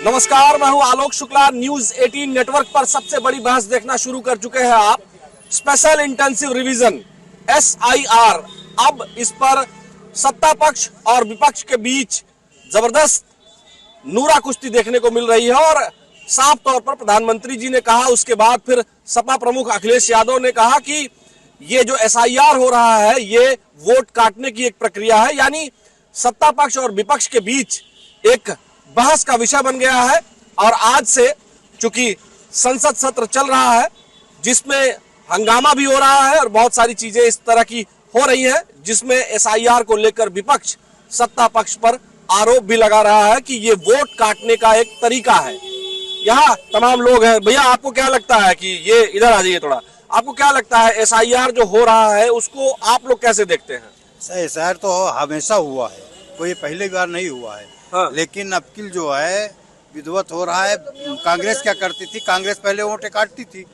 नमस्कार, मैं हूं आलोक शुक्ला। न्यूज 18 नेटवर्क पर सबसे बड़ी बहस देखना शुरू कर चुके हैं आप। Special intensive revision SIR। अब इस पर सत्ता पक्ष और विपक्ष के बीच जबरदस्त नूरा कुश्ती देखने को मिल रही है और साफ तौर पर प्रधानमंत्री जी ने कहा, उसके बाद फिर सपा प्रमुख अखिलेश यादव ने कहा कि ये जो SIR हो रहा है ये वोट काटने की एक प्रक्रिया है, यानी सत्ता पक्ष और विपक्ष के बीच एक बहस का विषय बन गया है। और आज से चूंकि संसद सत्र चल रहा है जिसमें हंगामा भी हो रहा है और बहुत सारी चीजें इस तरह की हो रही है जिसमें SIR को लेकर विपक्ष सत्ता पक्ष पर आरोप भी लगा रहा है कि ये वोट काटने का एक तरीका है। यहाँ तमाम लोग हैं। भैया, आपको क्या लगता है कि ये, इधर आ जाइए थोड़ा, आपको क्या लगता है SIR जो हो रहा है उसको आप लोग कैसे देखते हैं? SIR तो हमेशा हुआ है, कोई पहली बार नहीं हुआ है। हाँ। लेकिन अब की जो है विधिवत हो रहा है। कांग्रेस क्या करती थी, कांग्रेस पहले वोटें काटती थी,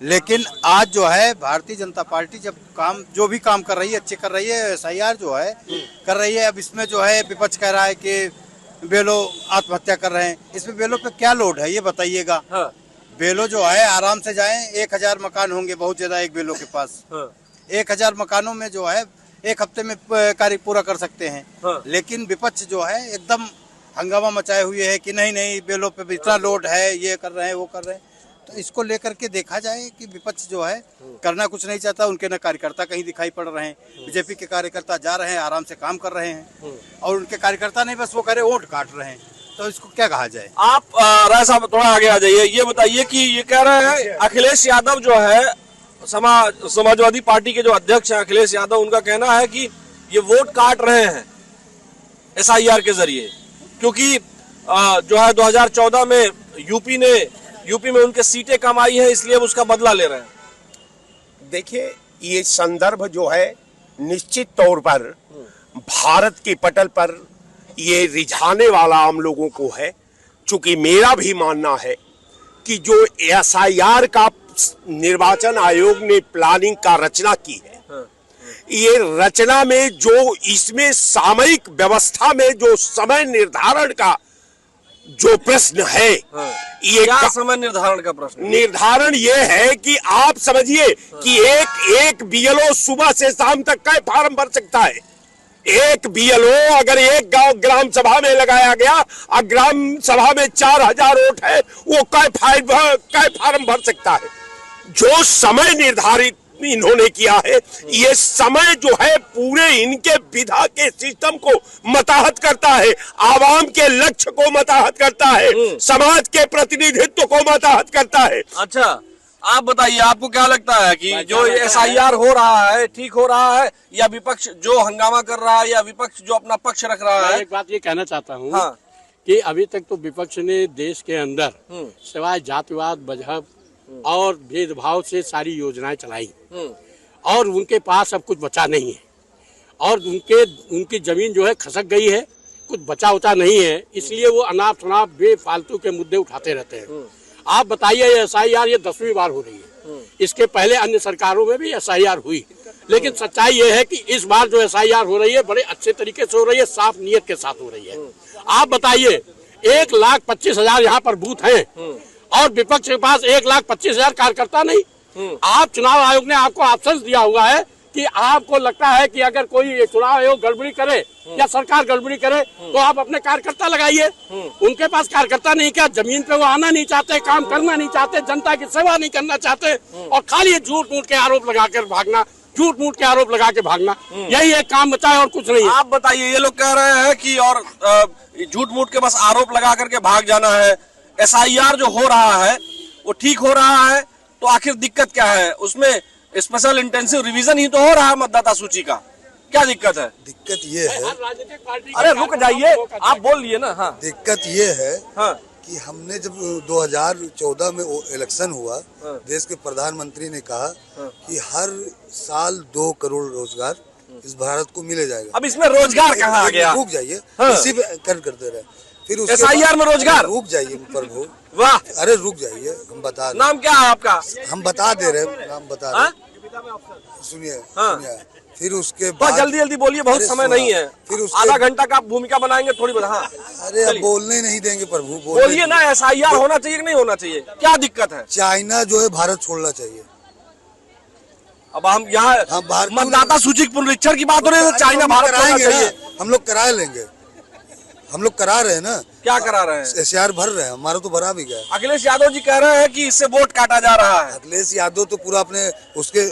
लेकिन आज जो है भारतीय जनता पार्टी जब जो भी काम कर रही है अच्छे कर रही है, SIR जो है कर रही है। अब इसमें जो है विपक्ष कह रहा है कि बेलो आत्महत्या कर रहे हैं, इसमें बेलो पे क्या लोड है ये बताइएगा। हाँ। बेलो जो है आराम से जाएं, 1000 मकान होंगे बहुत ज्यादा एक बेलो के पास। हाँ। 1000 मकानों में जो है एक हफ्ते में कार्य पूरा कर सकते हैं। हाँ। लेकिन विपक्ष जो है एकदम हंगामा मचाए हुए है कि नहीं नहीं बेलों पे भी इतना लोड है, ये कर रहे हैं वो कर रहे हैं। तो इसको लेकर के देखा जाए कि विपक्ष जो है करना कुछ नहीं चाहता। उनके न कार्यकर्ता कहीं दिखाई पड़ रहे हैं, बीजेपी के कार्यकर्ता जा रहे हैं आराम से काम कर रहे हैं और उनके कार्यकर्ता नहीं बस वो करे वोट काट रहे हैं। तो इसको क्या कहा जाए? आप राय साहब थोड़ा आगे आ जाइए। ये बताइए कि ये कह रहे हैं अखिलेश यादव जो है समाजवादी पार्टी के जो अध्यक्ष हैं अखिलेश यादव, उनका कहना है कि ये वोट काट रहे हैं SIR के जरिए, क्योंकि जो है 2014 में यूपी में उनके सीटें कम आई है, इसलिए वो उसका बदला ले रहे हैं। देखिए, ये संदर्भ जो है निश्चित तौर पर भारत के पटल पर ये रिझाने वाला हम लोगों को है। चूंकि मेरा भी मानना है कि जो SIR का निर्वाचन आयोग ने प्लानिंग का रचना की है, ये रचना में जो इसमें सामयिक व्यवस्था में जो समय निर्धारण का जो प्रश्न है, ये क्या समय निर्धारण का प्रश्न? निर्धारण ये है कि आप समझिए कि एक BLO सुबह से शाम तक का फार्म भर सकता है। एक BLO अगर एक गांव ग्राम सभा में लगाया गया और ग्राम सभा में 4000 वोट है, वो कै फार्म भर सकता है। जो समय निर्धारित इन्होंने किया है, ये समय जो है पूरे इनके विधा के सिस्टम को मताहत करता है, आवाम के लक्ष्य को मताहत करता है, समाज के प्रतिनिधित्व को मताहत करता है। अच्छा, आप बताइए, आपको क्या लगता है कि जो ये SIR हो रहा है ठीक हो रहा है, या विपक्ष जो हंगामा कर रहा है, या विपक्ष जो अपना पक्ष रख रहा है? एक बात ये कहना चाहता हूँ। हाँ। कि अभी तक तो विपक्ष ने देश के अंदर सिवाय जातिवाद, मजहब और भेदभाव से सारी योजनाएं चलाई और उनके पास अब कुछ बचा नहीं है और उनकी जमीन जो है खसक गई है, कुछ बचा उचा नहीं है, इसलिए वो अनाप शनाप बेफालतू के मुद्दे उठाते रहते हैं। आप बताइए, ये SIR ये 10वीं बार हो रही है। इसके पहले अन्य सरकारों में भी SIR हुई, लेकिन सच्चाई ये है कि इस बार जो SIR हो रही है बड़े अच्छे तरीके से हो रही है, साफ नियत के साथ हो रही है। आप बताइए, 1,25,000 यहाँ पर बूथ हैं और विपक्ष के पास 1,25,000 कार्यकर्ता नहीं। आप चुनाव आयोग ने आपको ऑप्शन दिया हुआ है कि आपको लगता है कि अगर कोई चुनाव आयोग गड़बड़ी करे या सरकार गड़बड़ी करे तो आप अपने कार्यकर्ता लगाइए। उनके पास कार्यकर्ता नहीं, क्या जमीन पे वो आना नहीं चाहते, काम करना नहीं चाहते, जनता की सेवा नहीं करना चाहते और खाली झूठ मूठ के आरोप लगाकर भागना, झूठ मूठ के आरोप लगा के भागना, यही एक काम बचा है और कुछ नहीं है। आप बताइए, ये लोग कह रहे हैं कि और झूठ मूठ के बस आरोप लगा करके भाग जाना है। SIR जो हो रहा है वो ठीक हो रहा है, तो आखिर दिक्कत क्या है उसमें? स्पेशल इंटेंसिव रिवीजन ही तो हो रहा है मतदाता सूची का, क्या दिक्कत है? दिक्कत ये है, अरे रुक जाइए, आप बोल लिए ना। हाँ। दिक्कत ये है हाँ। कि हमने जब 2014 में इलेक्शन हुआ, देश के प्रधानमंत्री ने कहा कि हर साल 2 करोड़ रोजगार इस भारत को मिले जाएगा। अब इसमें रोजगार कहाँ आ गया? रुक जाइए, इसी पे करते रहे। फिर SIR में रोजगार? रुक जाइए प्रभु, वाह, अरे रुक जाइए, हम बता रहे। नाम क्या है आपका? हम बता दे रहे, नाम बता रहे। सुनिए, फिर उसके तो बाद जल्दी जल्दी बोलिए, बहुत अरे समय सुना, नहीं है। फिर उसके आधा घंटा का आप भूमिका बनाएंगे थोड़ी बहुत। हाँ अरे अब बोलने नहीं देंगे प्रभु, बोलिए ना, SIR होना चाहिए कि नहीं होना चाहिए, क्या दिक्कत है? चाइना जो है भारत छोड़ना चाहिए। अब हम यहाँ हाँ, भारत मतदाता सूची पुनरीक्षण की बात हो रही है, तो चाइना भारत छोड़ना कराएंगे चाहिए। ना, हम लोग करा लेंगे, हम लोग करा रहे हैं ना। क्या करा रहे हैं? SIR भर रहे हैं, हमारा तो भरा भी गया है। अखिलेश यादव जी कह रहे हैं कि इससे वोट काटा जा रहा है। अखिलेश यादव तो पूरा अपने उसके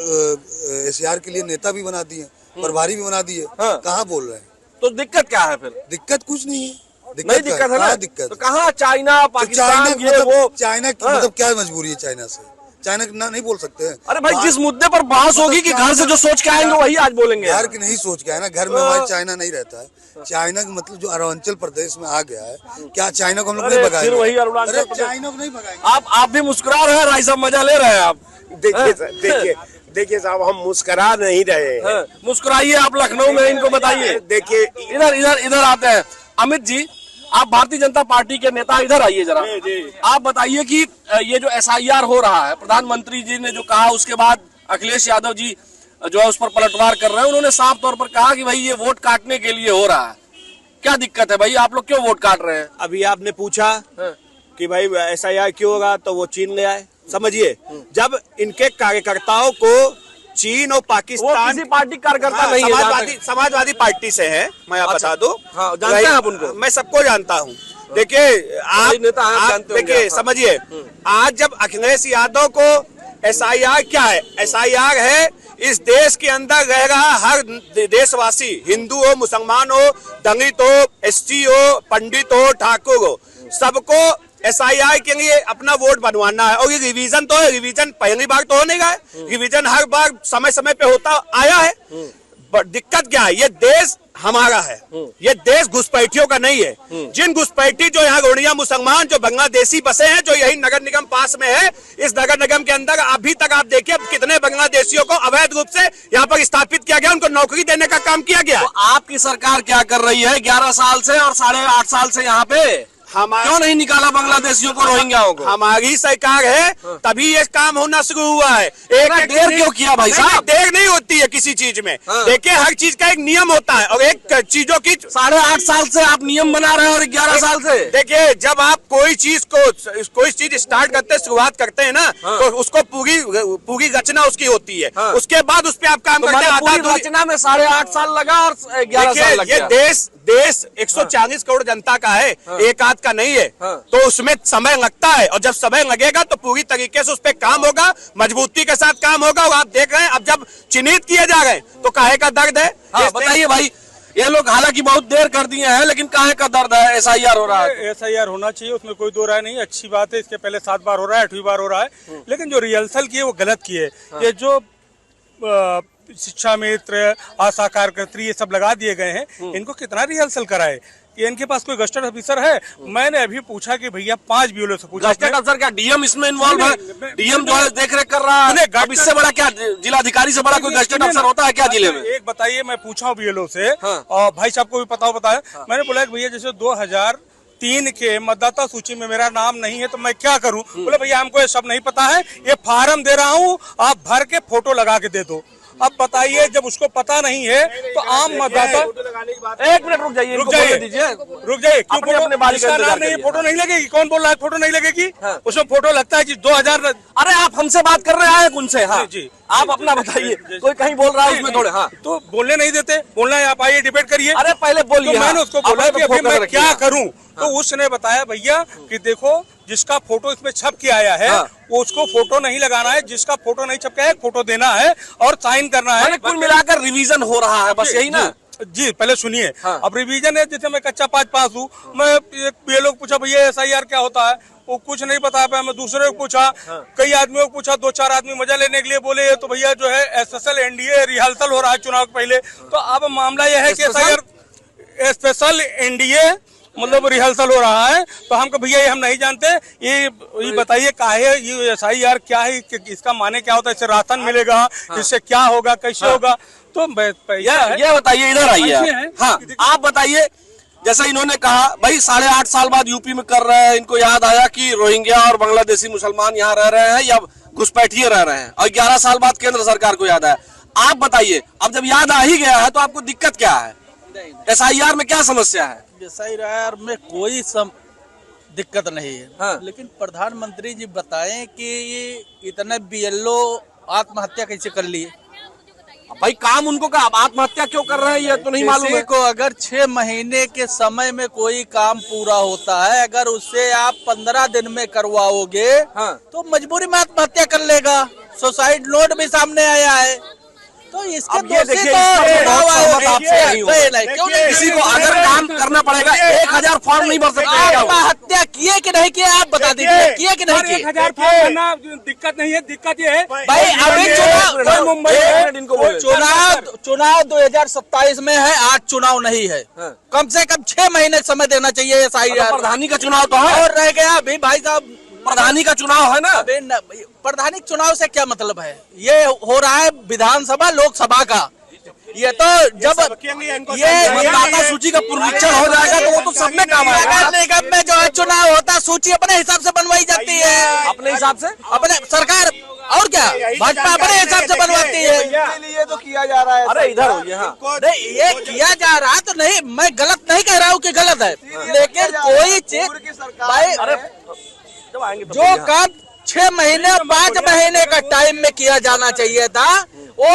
SIR के लिए नेता भी बना दिए, प्रभारी भी बना दिए। हाँ। कहाँ बोल रहे हैं? तो दिक्कत क्या है फिर? दिक्कत कुछ नहीं है। नहीं दिक्कत है ना? कहाँ दिक्कत? तो कहाँ चाइना तो पाकिस्तान चाइना ये मतलब वो? चाइना की हाँ। मतलब क्या मजबूरी है चाइना से? चाइना ना नहीं बोल सकते हैं। अरे भाई, जिस मुद्दे पर बहस होगी कि घर से जो सोच के आएंगे वही आज बोलेंगे। घर की नहीं सोच के है ना, घर में हमारे चाइना नहीं रहता है। चाइना का मतलब जो अरुणाचल प्रदेश में आ गया है, क्या चाइना को हम लोग अरे नहीं फिर भगाएंगे? वही अरुणाचल अरे प्रदेश। चाइना को नहीं भगाएंगे। आप भी मुस्कुरा रहे हैं, राय साहब मजा ले रहे हैं आप। देखिए साहब, हम मुस्कुरा नहीं रहे हैं। हाँ, मुस्कुराइए आप, लखनऊ में इनको बताइए। देखिए इधर इधर इधर आते हैं। अमित जी, आप भारतीय जनता पार्टी के नेता, इधर आइए जरा। आप बताइए कि ये जो SIR हो रहा है, प्रधानमंत्री जी ने जो कहा, उसके बाद अखिलेश यादव जी जो है उस पर पलटवार कर रहे हैं। उन्होंने साफ तौर पर कहा कि भाई ये वोट काटने के लिए हो रहा है। क्या दिक्कत है भाई, आप लोग क्यों वोट काट रहे हैं? अभी आपने पूछा कि भाई SIR क्यों होगा, तो वो चीन ले आए। समझिए, जब इनके कार्यकर्ताओं को चीन और वो पाकिस्तान, किसी पार्टी कार्यकर्ता हाँ, नहीं है, समाजवादी पार्टी से है, मैं आप बता दूं। हाँ, जानते हैं आप उनको? मैं सबको जानता हूँ। देखिए आप नेता हैं, आप जानते होंगे देखिए आप। समझिए, आज जब अखिलेश यादव को SIR क्या है? SIR है इस देश के अंदर रह रहा हर देशवासी, हिंदू हो, मुसलमान हो, दलित हो, ST हो, पंडित हो, ठाकुर हो, सबको SIR के लिए अपना वोट बनवाना है। और ये रिवीजन तो है, रिवीजन पहली बार तो हो नहीं रहा है, रिवीजन हर बार समय समय पे होता आया है। दिक्कत क्या है? ये देश हमारा है, ये देश घुसपैठियों का नहीं है। जिन घुसपैठी जो यहाँ रोहिंग्या मुसलमान, जो बांग्लादेशी बसे हैं, जो यही नगर निगम पास में है, इस नगर निगम के अंदर अभी तक आप देखिए कितने बांग्लादेशियों को अवैध रूप से यहाँ पर स्थापित किया गया, उनको नौकरी देने का काम किया गया। तो आपकी सरकार क्या कर रही है 11 साल से और 8.5 साल से यहाँ पे? क्यों नहीं निकाला बांग्लादेशियों को, रोहिंग्याओं को? हमारी सरकार है तभी ये काम होना शुरू हुआ है। एक देर क्यों किया भाई साहब? देर नहीं होती है किसी चीज में। देखिए, हर चीज का एक नियम होता है, और एक चीजों की 8.5 साल से आप नियम बना रहे हैं और 11 साल से। देखिए, जब आप कोई चीज स्टार्ट करते हैं, शुरुआत करते हैं ना, तो उसको पूरी रचना उसकी होती है। उसके बाद उस पर आप काम करते हैं। पूरी रचना में 8.5 साल लगा और 11 साल लग ये गया। देश 140 करोड़ जनता का है, एक आध का नहीं है। तो उसमें समय लगता है, और जब समय लगेगा तो पूरी तरीके से उस पर काम होगा, मजबूती के साथ काम होगा। और आप देख रहे हैं, अब जब चिन्हित किए जा रहे हैं तो काहे का दर्द है। हाँ, बताइए भाई, ये लोग हालांकि बहुत देर कर दिए हैं, लेकिन काहे का दर्द है? SIR हो रहा है, SIR होना चाहिए, उसमें कोई दो राय नहीं। अच्छी बात है, इसके पहले 7 बार हो रहा है, 8वीं बार हो रहा है, लेकिन जो रिहर्सल किए वो गलत किए। ये जो शिक्षा मित्र, आशा कार्यकर्त्री, ये सब लगा दिए गए हैं, इनको कितना रिहर्सल कराए? कि इनके पास कोई गस्टेड ऑफिसर है? मैंने अभी पूछा कि भैया 5 BLO से पूछा, गस्टेड अफसर क्या DM इसमें इन्वॉल्व है? DM जो है देख रेख कर रहा है। अब इससे बड़ा क्या जिलाधिकारी से बड़ा कोई गस्टेड अफसर होता है क्या जिले में? एक बताइए, मैं पूछा हूँ BLO से, और भाई साहब को भी पता बताया। मैंने बोला कि भैया जैसे 2003 के मतदाता सूची में मेरा नाम नहीं है तो मैं क्या करूं? बोले भैया हमको ये सब नहीं पता है, ये फार्म दे रहा हूं, आप भर के फोटो लगा के दे दो। अब बताइए, जब उसको पता नहीं है तो आम मतदाता। 1 मिनट रुक जाइए, रुक जाइए, दीजिए, रुक जाइए। क्यों अपने अपने बारी का जिसका इंतजार नाम नहीं है करिए। फोटो नहीं लगेगी? कौन बोल रहा है फोटो नहीं लगेगी? उसमें फोटो लगता है कि 2000। अरे आप हमसे बात कर रहे हैं उनसे? हाँ जी, आप अपना बताइए। कोई कहीं बोल रहा है उसमें थोड़े। हाँ, तो बोलने नहीं देते, बोलना है आप आइए डिबेट करिए। अरे पहले बोलिए। तो मैंने उसको बोला कि अभी मैं क्या करूं, हाँ। तो उसने बताया भैया कि देखो, जिसका फोटो इसमें छप के आया है, हाँ। वो उसको फोटो नहीं लगाना है, जिसका फोटो नहीं छप के आया फोटो देना है और साइन करना है। कुल मिलाकर रिवीजन हो रहा है, बस यही ना? जी, पहले सुनिए। हाँ। अब रिवीजन है, जैसे मैं कच्चा 5 पास हूँ, मैं एक BLO को पूछा भैया SIR क्या होता है, वो कुछ नहीं बता पाया। मैं दूसरे को पूछा, कई आदमियों को पूछा, 2-4 आदमी मजा लेने के लिए बोले तो भैया जो है स्पेशल NDA रिहर्सल हो रहा है चुनाव के पहले। तो अब मामला यह है कि SIR स्पेशल NDA मतलब रिहर्सल हो रहा है। तो हम भैया ये हम नहीं जानते, ये बताइए काहे ये SIR क्या है, इसका माने क्या होता है, इससे राशन मिलेगा, इससे क्या होगा, कैसे होगा? तो ये बताइए, इधर आइए। हाँ, आप बताइए, जैसा इन्होंने कहा भाई 8.5 साल बाद यूपी में कर रहे हैं, इनको याद आया कि रोहिंग्या और बांग्लादेशी मुसलमान यहाँ रह रहे हैं या घुसपैठिए रह रहे हैं, और 11 साल बाद केंद्र सरकार को याद आया। आप बताइए, अब जब याद आ ही गया है तो आपको दिक्कत क्या है? SIR में क्या समस्या है? SIR में कोई दिक्कत नहीं है। हाँ। लेकिन प्रधानमंत्री जी बताएं कि ये इतने BLO आत्महत्या कैसे कर लिए? भाई काम उनको का, अब आत्महत्या क्यों कर रहे हैं ये तो नहीं मालूम किसी है। को अगर 6 महीने के समय में कोई काम पूरा होता है, अगर उससे आप 15 दिन में करवाओगे हाँ। तो मजबूरी में आत्महत्या कर लेगा। सुसाइड नोट भी सामने आया है। तो इसके अब ये देखिए, तो बहुत सहमत आपसे नहीं हूं। क्यों नहीं? किसी को अगर काम करना पड़ेगा 1000 फॉर्म नहीं भर सकते। आत्महत्या किए कि नहीं किए आप बता दीजिए, किए कि नहीं किए? 1000 फॉर्म भरना दिक्कत नहीं है, दिक्कत ये है भाई अभी चुनाव 2027 में है, आज चुनाव नहीं है। कम से कम 6 महीने समय देना चाहिए SIR। प्रधानी का चुनाव तो है, और रह गया अभी भाई साहब प्रधानी का चुनाव है ना। प्रधानी चुनाव से क्या मतलब है? ये हो रहा है विधानसभा लोकसभा का। ये तो जब ये मतदाता सूची का पुनरीक्षण हो जाएगा तो वो तो सब में काम आएगा। नगर निगम में जो है चुनाव होता है, सूची अपने हिसाब से बनवाई जाती है। अपने हिसाब से, अपने सरकार और क्या भाजपा अपने हिसाब से बनवाती है। ये तो किया जा रहा है। अरे इधर हो, यहाँ नहीं ये किया जा रहा है तो नहीं, मैं गलत नहीं कह रहा हूँ कि गलत है, लेकिन कोई चीज भाई जो काम 6 महीने 5 महीने का टाइम में किया जाना चाहिए था, वो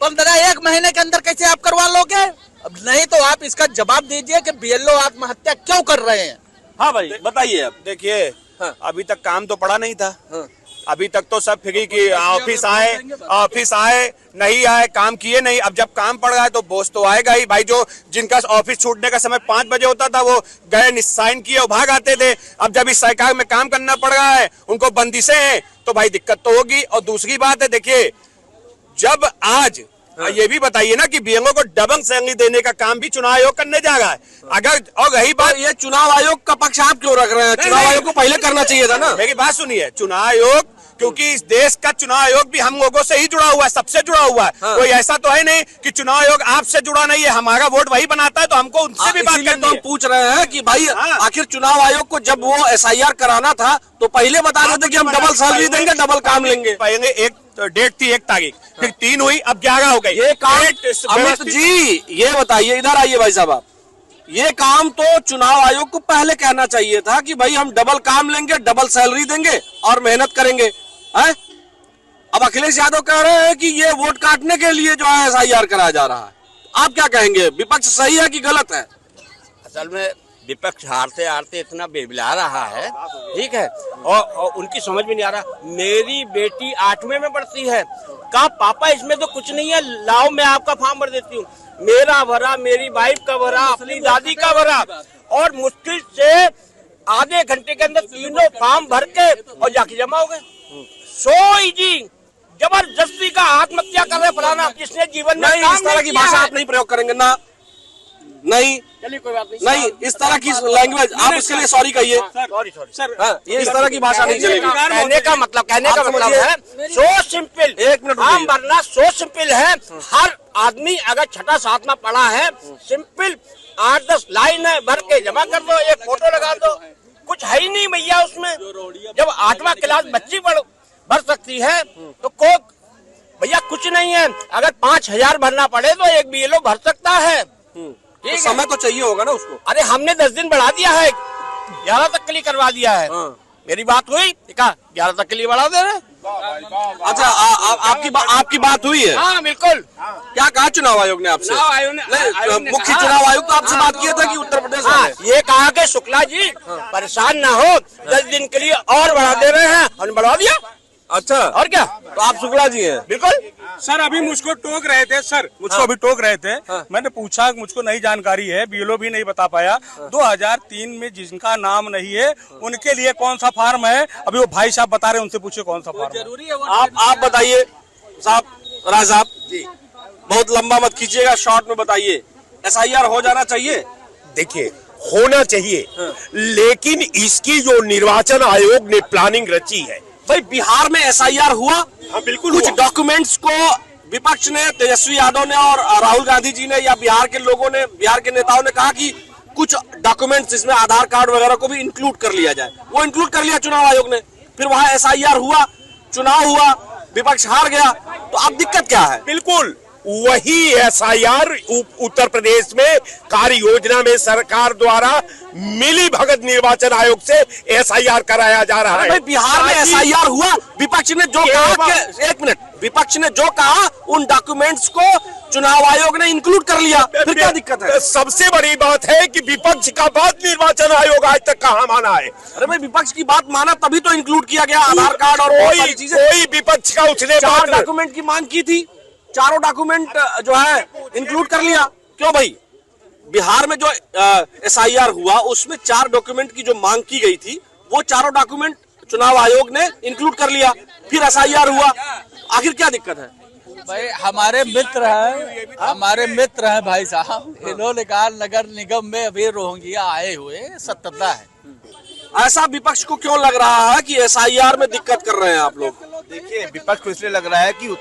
1 महीने के अंदर कैसे आप करवा लोगे? अब नहीं तो आप इसका जवाब दीजिए कि BLO आत्महत्या क्यों कर रहे हैं? हाँ भाई बताइए। अब देखिए, हाँ। अभी तक काम तो पड़ा नहीं था। हाँ। अभी तक तो सब फ्री की ऑफिस आए नहीं आए, काम किए नहीं। अब जब काम पड़ रहा है तो बोझ तो आएगा ही भाई। जो जिनका ऑफिस छूटने का समय 5 बजे होता था, वो गए साइन किए और भाग आते थे। अब जब इस सरकार में काम करना पड़ रहा है, उनको बंदिशें हैं, तो भाई दिक्कत तो होगी। और दूसरी बात है, देखिए जब आज ये भी बताइए ना कि BLO को डबल सैलरी देने का काम भी चुनाव आयोग करने जा रहा है। अगर और रही बात, ये चुनाव आयोग का पक्ष आप क्यों रख रहे हैं? चुनाव आयोग को पहले करना चाहिए था ना। मेरी बात सुनिए, चुनाव आयोग, क्योंकि इस देश का चुनाव आयोग भी हम लोगों से ही जुड़ा हुआ है, सबसे जुड़ा हुआ है। हाँ। कोई ऐसा तो है नहीं कि चुनाव आयोग आपसे जुड़ा नहीं है। हमारा वोट वही बनाता है, तो हमको उनसे भी बात इसीलिए करनी तो हम है। पूछ रहे हैं कि भाई हाँ। आखिर चुनाव आयोग को जब वो SIR कराना था तो पहले बता देते कि हम डबल सैलरी देंगे, डबल काम लेंगे। पहले एक डेट थी 1 तारीख, फिर 3 हुई, अब 11 हो गई। ये काम अमित जी ये बताइए, इधर आइए भाई साहब आप, ये काम तो चुनाव आयोग को पहले कहना चाहिए था कि भाई हम डबल काम लेंगे, डबल सैलरी देंगे और मेहनत करेंगे। है अब अखिलेश यादव कह रहे हैं कि ये वोट काटने के लिए जो है SIR कराया जा रहा है। आप क्या कहेंगे, विपक्ष सही है कि गलत है? असल में विपक्ष हारते हारते इतना बेबिला रहा है, ठीक है, और उनकी समझ में नहीं आ रहा। मेरी बेटी 8वें में पढ़ती है, कहा पापा इसमें तो कुछ नहीं है, लाओ मैं आपका फॉर्म भर देती हूँ। मेरा भरा, मेरी वाइफ का भरा, अपनी दादी का भरा, और मुश्किल से आधे घंटे के अंदर तीनों फॉर्म भर के और जाके जमा हो गए। सो इजी, जबरदस्ती का आत्महत्या कर रहे फलाना, जिसने जीवन में नहीं, इस तरह की भाषा आप नहीं प्रयोग करेंगे ना। नहीं, चलिए कोई बात नहीं, इस तरह की लैंग्वेज आप इसके लिए सॉरी कहिए। सॉरी सर, ये इस तरह की भाषा नहीं चलेगी। कहने का मतलब है सो सिंपल। 1 मिनट फॉर्म भरना सो सिंपल है। हर आदमी अगर 6ठा 7वां पढ़ा है, सिंपल 8-10 लाइन है, भर के जमा कर दो, एक फोटो लगा दो, कुछ है ही नहीं भैया उसमें। जब 8वां क्लास बच्ची भर सकती है तो को भैया कुछ नहीं है। अगर 5000 भरना पड़े तो एक BLO भर सकता है। तो समय तो चाहिए होगा ना उसको। अरे हमने 10 दिन बढ़ा दिया है, 11 तक के लिए करवा दिया है। मेरी बात हुई, 11 तक के लिए बढ़ा दे रहे। अच्छा आपकी बात हुई है? हाँ बिल्कुल। क्या कहा चुनाव आयोग ने आपसे? मुख्य चुनाव आयोग तो आपसे बात किया था कि उत्तर प्रदेश वाले। ये कहा कि शुक्ला जी परेशान ना हो, 10 दिन के लिए और बढ़ा दे रहे हैं, हमने बढ़ा दिया। अच्छा, और क्या, तो आप शुक्ला जी हैं? बिल्कुल। सर अभी मुझको टोक रहे थे, सर मुझको अभी टोक रहे थे। मैंने पूछा, मुझको नहीं जानकारी है, BLO भी नहीं बता पाया। 2003 में जिनका नाम नहीं है उनके लिए कौन सा फॉर्म है, अभी वो भाई साहब बता रहे हैं, उनसे पूछे कौन सा फॉर्म जरूरी है। आप बताइए साहब, राज साहब जी, बहुत लंबा मत खींचिएगा, शॉर्ट में बताइए। SIR हो जाना चाहिए? देखिए होना चाहिए, लेकिन इसकी जो निर्वाचन आयोग ने प्लानिंग रची है। भाई बिहार में SIR हुआ? हाँ बिल्कुल। कुछ डॉक्यूमेंट्स को विपक्ष ने, तेजस्वी यादव ने और राहुल गांधी जी ने या बिहार के लोगों ने, बिहार के नेताओं ने कहा कि कुछ डॉक्यूमेंट्स जिसमें आधार कार्ड वगैरह को भी इंक्लूड कर लिया जाए। वो इंक्लूड कर लिया चुनाव आयोग ने। फिर वहां SIR हुआ, चुनाव हुआ, विपक्ष हार गया, तो अब दिक्कत क्या है? बिल्कुल वही एसआईआर उत्तर प्रदेश में कार्य योजना में सरकार द्वारा मिली भगत निर्वाचन आयोग से एसआईआर कराया जा रहा है। भाई बिहार में एसआईआर हुआ, विपक्ष ने जो कहा, एक मिनट, विपक्ष ने जो कहा उन डॉक्यूमेंट्स को चुनाव आयोग ने इंक्लूड कर लिया, फिर क्या दिक्कत है? सबसे बड़ी बात है कि विपक्ष का बात निर्वाचन आयोग आज तक कहाँ माना है? अरे भाई विपक्ष की बात माना तभी तो इंक्लूड किया गया आधार कार्ड और बहुत सारी चीजें। कोई विपक्ष का उसने 4 डॉक्यूमेंट की मांग की थी, चारों डॉक्यूमेंट जो है इंक्लूड कर लिया। क्यों भाई? बिहार में जो एसआईआर हुआ उसमें 4 डॉक्यूमेंट की जो मांग की गई थी वो चारों डॉक्यूमेंट चुनाव आयोग ने इंक्लूड कर लिया, फिर एसआईआर हुआ। आखिर क्या दिक्कत है? भाई हमारे मित्र हैं भाई साहब, इन्होंने कहा नगर निगम में अभी रोहिंग्या आए हुए सत्यता है। ऐसा विपक्ष को क्यों लग रहा है कि एसआईआर में दिक्कत कर रहे हैं आप लोग? देखिए विपक्ष को इसलिए लग रहा है कि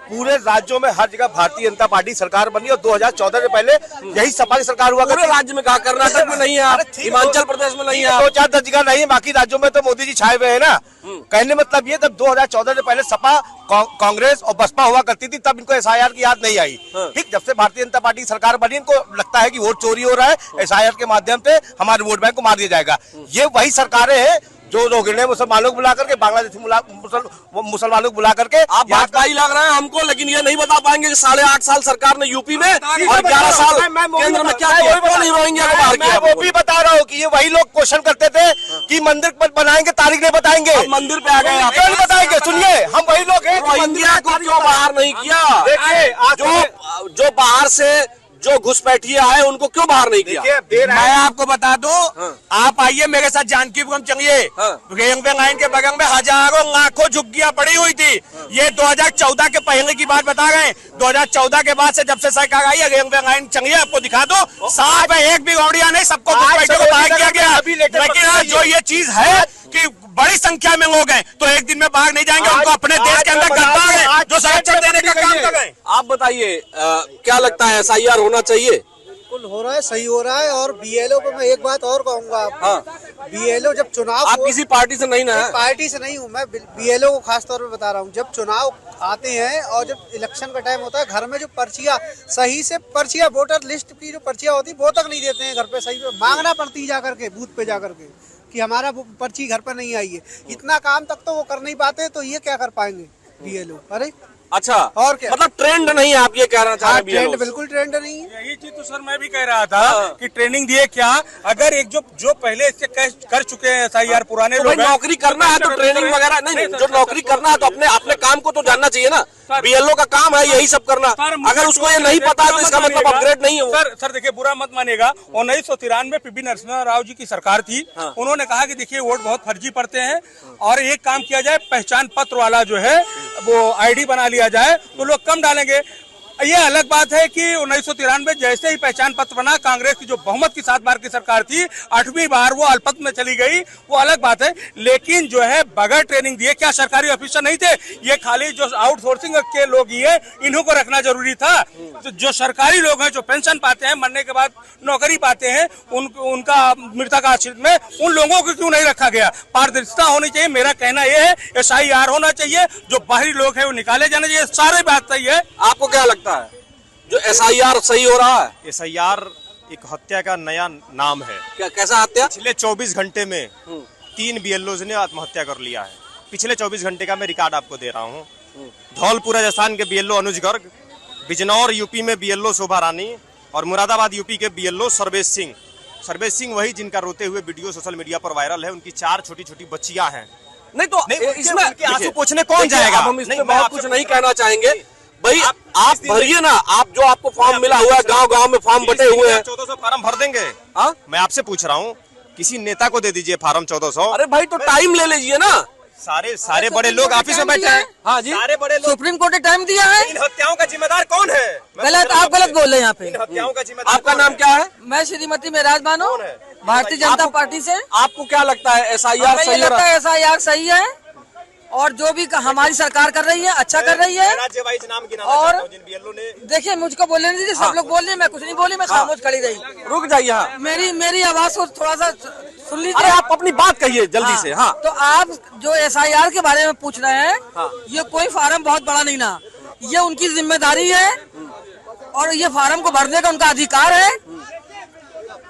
पूरे राज्यों में हर जगह भारतीय जनता पार्टी सरकार बनी और 2014 से पहले यही सपा की सरकार हुआ। पूरे राज्य में कहा, कर्नाटक में नहीं है, हिमाचल प्रदेश में नहीं है, 2-4 जगह नहीं है, बाकी राज्यों में तो मोदी जी छाए हुए हैं ना। कहने मतलब ये, तब 2014 से पहले सपा, कांग्रेस और बसपा हुआ करती थी, तब इनको एसआईआर की याद नहीं आई। ठीक, जब से भारतीय जनता पार्टी सरकार बनी इनको लगता है कि वोट चोरी हो रहा है, एसआईआर के माध्यम से हमारे वोट बैंक को मार दिया जाएगा। ये वही सरकारें हैं जो रोहिंग्या मुसलमानों को बुला करके, बांग्लादेशी मुसलमानों को बुला करके, आप भाजपाई लग रहे हैं हमको, लेकिन ये नहीं बता पाएंगे कि 8.5 साल सरकार ने यूपी में और 11 साल केंद्र में क्या किया, क्यों नहीं रोहिंग्या को बाहर किया? मैं वो भी बता रहा हूँ कि ये वही लोग क्वेश्चन करते थे कि मंदिर बनाएंगे, तारीख नहीं बताएंगे। मंदिर पे आ गए आप, क्यों नहीं बताएंगे? सुनिए, हम वही लोग हैं। रोहिंग्या को क्यों बाहर नहीं किया? देखिए जो बाहर से जो घुसपैठिए आए उनको क्यों बाहर नहीं किया? मैं आपको बता दूं, आप आइए मेरे साथ जानकीपुरम चलिए, रेंगबेंगाइन के बगल में हजारों लाखों झुग्गियां पड़ी हुई थी। ये 2014 के पहले की बात बता गए। 2014 के बाद से जब से सरकार आई है, रेंगबेंगाइन चलिए आपको दिखा दो, साफ है, एक भी गौड़िया नहीं, सबको घुसपैठियों को बाहर किया गया। लेकिन आज जो ये चीज है कि बड़ी संख्या में लोग हैं तो एक दिन में बाहर नहीं जाएंगे, उनको अपने देश के अंदर गद्दार है जो संरक्षण देने का काम कर रहे हैं। आप बताइए क्या लगता है, एसआईआर होना चाहिए? बिल्कुल हो रहा है, सही हो रहा है। और बीएलओ पे मैं एक बात और कहूंगा आपको, बीएलओ जब चुनाव, आप किसी पार्टी से नहीं ना है? पार्टी से नहीं हूँ मैं, बीएलओ को खास तौर पे बता रहा हूँ। जब चुनाव आते हैं और जब इलेक्शन का टाइम होता है, घर में जो पर्चियां, सही से पर्चियां, वोटर लिस्ट की जो पर्चियां होती वो तक नहीं देते हैं घर पे, सही पे मांगना पड़ती है जाकर के, बूथ पे जाकर के, कि हमारा पर्ची घर पर नहीं आई है। इतना काम तक तो वो कर नहीं पाते, तो ये क्या कर पाएंगे बीएलओ? अरे अच्छा, और क्या, मतलब ट्रेंड नहीं है, आप ये कहना चाह रहे हैं? ट्रेंड बिल्कुल ट्रेंड नहीं है। यही चीज तो सर मैं भी कह रहा था कि ट्रेनिंग दिए क्या, अगर एक जो पहले इससे कर चुके हैं एसआईआर पुराने तो लोग, नौकरी करना है तो ट्रेनिंग वगैरह नहीं, जो नौकरी करना है तो अपने काम को तो जानना चाहिए ना। बीएलओ का काम है यही सब करना, अगर उसको ये नहीं पता है तो इसका मतलब अपग्रेड नहीं है। सर देखिए, बुरा मत मानिएगा, 1993 पीवी नरसिम्हा राव जी की सरकार थी। उन्होंने कहा कि देखिए वोट बहुत फर्जी पड़ते हैं और एक काम किया जाए, पहचान पत्र वाला जो है वो आईडी बना लिया जाए तो लोग कम डालेंगे। ये अलग बात है कि 1993 जैसे ही पहचान पत्र बना, कांग्रेस की जो बहुमत की 7 बार की सरकार थी, 8वीं बार वो अल्पमत में चली गई, वो अलग बात है। लेकिन जो है बगैर ट्रेनिंग दिए, क्या सरकारी ऑफिसर नहीं थे? ये खाली जो आउटसोर्सिंग के लोग ही है, इन्हों को रखना जरूरी था। तो जो सरकारी लोग हैं, जो पेंशन पाते हैं, मरने के बाद नौकरी पाते हैं, उनका मृतक आश्रित में, उन लोगों को क्यों नहीं रखा गया? पारदर्शिता होनी चाहिए। मेरा कहना यह है, एसआईआर होना चाहिए, जो बाहरी लोग हैं वो निकाले जाने चाहिए। सारी बात सही है। आपको क्या लगता है जो एसआईआर सही हो रहा है? एसआईआर एक हत्या का नया नाम है। क्या, कैसा हत्या? पिछले 24 घंटे में 3 बीएलओ ने आत्महत्या कर लिया है। पिछले 24 घंटे का मैं रिकॉर्ड आपको दे रहा हूँ। धौलपुर राजस्थान के बीएलओ अनुज गर्ग, बिजनौर यूपी में बीएलओ शोभा रानी और मुरादाबाद यूपी के बीएलओ सर्वेश सिंह। सर्वेश सिंह वही जिनका रोते हुए वीडियो सोशल मीडिया पर वायरल है। उनकी 4 छोटी छोटी बच्चियां हैं। नहीं तो इसमें आंसू पोंछने कौन जाएगा? हम इसमें बहुत कुछ नहीं कहना चाहेंगे भाई, आप भरिए ना, आप जो आपको फॉर्म मिला हुआ है, गांव-गांव में फॉर्म बटे हुए हैं, 1400 फार्म भर देंगे। मैं आपसे पूछ रहा हूँ, किसी नेता को दे दीजिए फार्म 1400। अरे भाई तो टाइम ले लीजिए ना। सारे बड़े लोग ऑफिस में बैठे हैं। हाँ जी, सारे बड़े लोग। सुप्रीम कोर्ट ने टाइम दिया है। इन हत्याओं का जिम्मेदार कौन है? गलत, आप गलत बोल रहे हैं यहाँ पे। इन हत्याओं का जिम्मेदार आपका नाम क्या है? मैं श्रीमती मेराज बानो, भारतीय जनता पार्टी से। आपको क्या लगता है एसआईआर सही हो रहा है? एसआईआर सही है और जो भी हमारी सरकार कर रही है अच्छा कर रही है। और देखिए, मुझको बोलने नहीं दीजिए, सब लोग बोल रहे हैं, मैं कुछ नहीं बोली, मैं खामोश खड़ी रही। रुक जाइए। हाँ, मेरी आवाज को थोड़ा सा सुन लीजिए। अरे आप अपनी बात कहिए जल्दी से। हाँ, तो आप जो एसआईआर के बारे में पूछ रहे हैं, ये कोई फार्म बहुत बड़ा नहीं ना। ये उनकी जिम्मेदारी है और ये फार्म को भरने का उनका अधिकार है।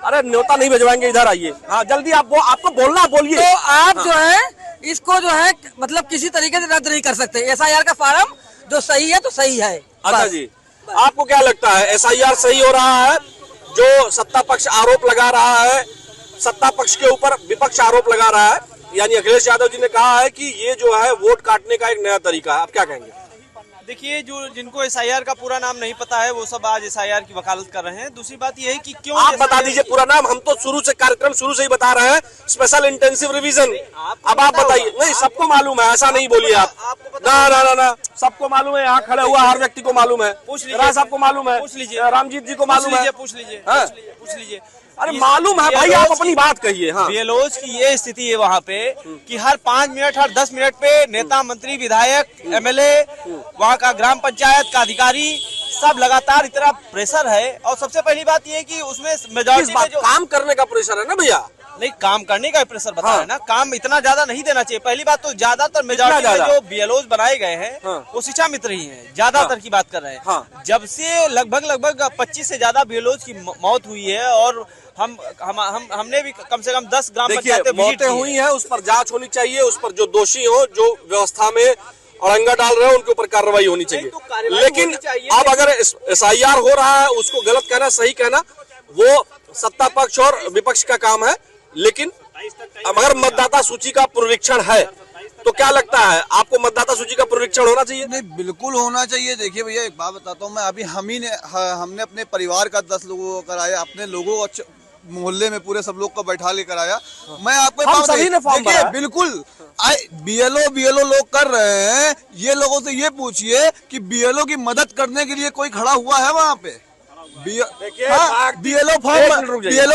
अरे न्योता नहीं भिजवाएंगे, इधर आइए। हाँ जल्दी, आपको बोलना, बोलिए। तो आप जो है इसको जो है मतलब किसी तरीके से रद्द नहीं कर सकते। एसआईआर का फार्म जो सही है तो सही है। अच्छा जी, आपको क्या लगता है एसआईआर सही हो रहा है? जो सत्ता पक्ष आरोप लगा रहा है, सत्ता पक्ष के ऊपर विपक्ष आरोप लगा रहा है, यानी अखिलेश यादव जी ने कहा है कि ये जो है वोट काटने का एक नया तरीका है। आप क्या कहेंगे? देखिए, जो जिनको एसआईआर का पूरा नाम नहीं पता है वो सब आज एसआईआर की वकालत कर रहे हैं। दूसरी बात ये है कि क्यों आप बता दीजिए पूरा नाम। हम तो शुरू से कार्यक्रम शुरू से ही बता रहे हैं, स्पेशल इंटेंसिव रिवीजन। अब आप बताइए। नहीं, सबको मालूम है, ऐसा नहीं बोलिए आप। ना, सबको मालूम है, यहाँ खड़े हुआ हर व्यक्ति को मालूम है। पूछ लीजिए, सबको मालूम है, पूछ लीजिए, रामजीत जी को मालूम है, पूछ लीजिए। अरे मालूम है भाई, आप अपनी बात कहिए। हाँ, बीएलओज की ये स्थिति है वहाँ पे कि हर 5 मिनट, हर 10 मिनट पे नेता, मंत्री, विधायक, एमएलए, वहाँ का ग्राम पंचायत का अधिकारी सब लगातार इतना प्रेशर है। और सबसे पहली बात ये है कि उसमें मेजॉरिटी में जो काम करने का प्रेशर है ना भैया, नहीं काम करने का प्रेशर बता है ना, काम इतना ज्यादा नहीं देना चाहिए। पहली बात तो ज्यादातर मेजॉरिटी में जो बीएलओज बनाए गए हैं वो शिक्षा मित्र ही हैं, ज्यादातर की बात कर रहे हैं। जब से लगभग 25 से ज्यादा बीएलओज की मौत हुई है और हमने भी कम से कम 10 ग्राम पंचायतें मौतें हुई है, उस पर जांच होनी चाहिए, उस पर जो दोषी हो, जो व्यवस्था में अड़ंगा डाल रहे हैं, उनके ऊपर कार्रवाई होनी चाहिए। लेकिन अब अगर एसआईआर हो रहा है, उसको गलत कहना, सही कहना वो सत्ता पक्ष और विपक्ष का काम है। लेकिन अगर मतदाता सूची का पुनरीक्षण है तो क्या लगता है आपको, मतदाता सूची का पुनरीक्षण होना चाहिए? नहीं, बिल्कुल होना चाहिए। देखिए भैया, एक बात बताता हूँ मैं, अभी हमने अपने परिवार का 10 लोगों को कराया, अपने लोगों को मोहल्ले में पूरे सब लोग को बैठा ले कराया। मैं आपको सभी ने फॉर्म भरा। बिल्कुल बीएलओ लोग कर रहे हैं। ये लोगों से ये पूछिए कि बीएलओ की मदद करने के लिए कोई खड़ा हुआ है वहाँ पे? बीएलओ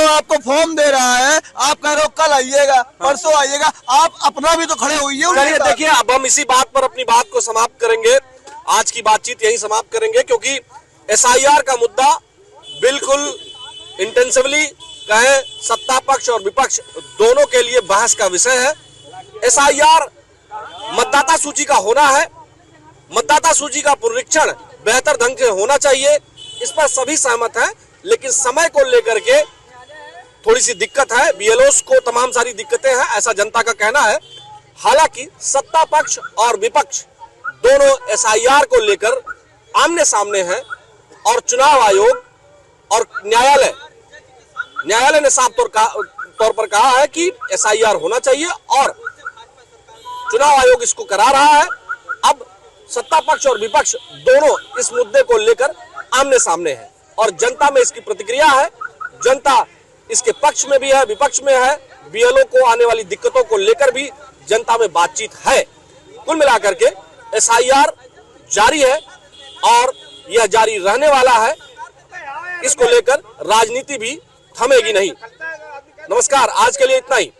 आपको फॉर्म दे रहा है, आप कह रहे हो कल आइएगा, परसों आइएगा, आप अपना भी तो खड़े होइए। देखिए, अब हम इसी बात पर अपनी बात को समाप्त करेंगे, आज की बातचीत यही समाप्त करेंगे, क्योंकि एसआईआर का मुद्दा बिल्कुल इंटेंसिवली कहें सत्ता पक्ष और विपक्ष दोनों के लिए बहस का विषय है। एसआईआर मतदाता सूची का होना है, मतदाता सूची का पुनरीक्षण बेहतर ढंग से होना चाहिए, इस पर सभी सहमत हैं। लेकिन समय को लेकर के थोड़ी सी दिक्कत है, बीएलओस को तमाम सारी दिक्कतें हैं, ऐसा जनता का कहना है। हालांकि सत्ता पक्ष और विपक्ष दोनों एसआईआर को लेकर आमने सामने हैं और चुनाव आयोग और न्यायालय ने साफ तौर पर कहा है कि एसआईआर होना चाहिए और चुनाव आयोग इसको करा रहा है। अब सत्ता पक्ष और विपक्ष दोनों इस मुद्दे को लेकर आमने सामने है और जनता में इसकी प्रतिक्रिया है। जनता इसके पक्ष में भी है, विपक्ष में है। बीएलओ को आने वाली दिक्कतों को लेकर भी जनता में बातचीत है। कुल मिलाकर के एसआईआर जारी है और यह जारी रहने वाला है। इसको लेकर राजनीति भी थमेगी नहीं। नमस्कार, आज के लिए इतना ही।